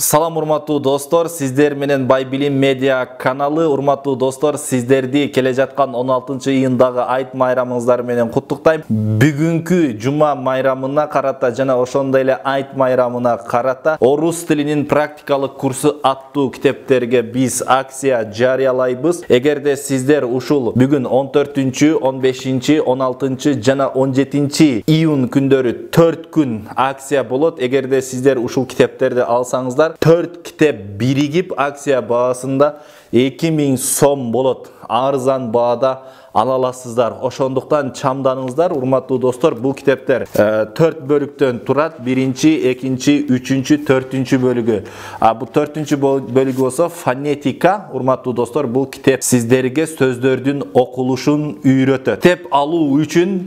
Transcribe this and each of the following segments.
Салам урматтуу достор, сиздер менен Бай Билим медиа каналы. Урматтуу достор, сиздерди келе жаткан 16-ыйындагы айт майрамыңыздар менен куттуктайм. Бүгүнкү жума майрамына карата жана ошондой эле айт майрамына карата орус тилинин практикалык курсу аттуу китептерге биз акция жарыялайбыз. Эгерде сиздер ушул бүгүн 14-15, 16 жана 17 июнь күндөрү 4 күн акция болот. Эгерде сиздер ушул китептерди алсаңыздар 4 китеп биригип акция баасында 2000 сом болот. Арзан баада ала аласыздар. Ошондуктан чамданыңыздар, урматтуу достор. Бул китептер 4 бөлүктөн турат. 1-2, 3, 4 бөлүгү. Бул 4 бөлүгү болсо фонетика, урматтуу достор. Бул китеп сиздерге сөздөрдүн окулушун үйрөтөт. Китеп алуу үчүн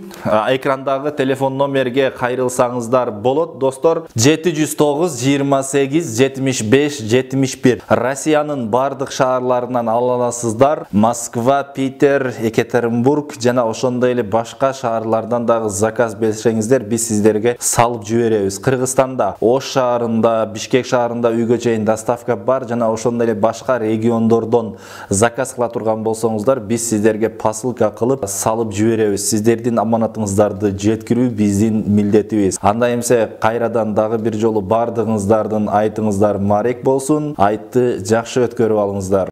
экрандагы телефон номерге кайрылсаңыздар болот, достор. 709 28 75 71. Россиянын бардык шаарларынан ала аласыздар. Москва, Питер, Екатеринбург жана ошондой эле башка шаарлардан дагы заказ берсеңиздер, биз сиздерге салып жиберебиз. Кыргызстанда Ош шаарында, Бишкек шаарында үйгө чейин доставка бар жана ошондой эле башка региондордон заказ кыла турган болсоңуздар, биз сиздерге посылка кылып салып жиберебиз. Сиздердин аманатыңыздарды жеткирүү биздин милдетибиз. Анда эмсе кайрадан дагы бир жолу бардыгыңыздардын айтыңыздар марек болсун. Айтты жакшы өткөрүп алыңыздар.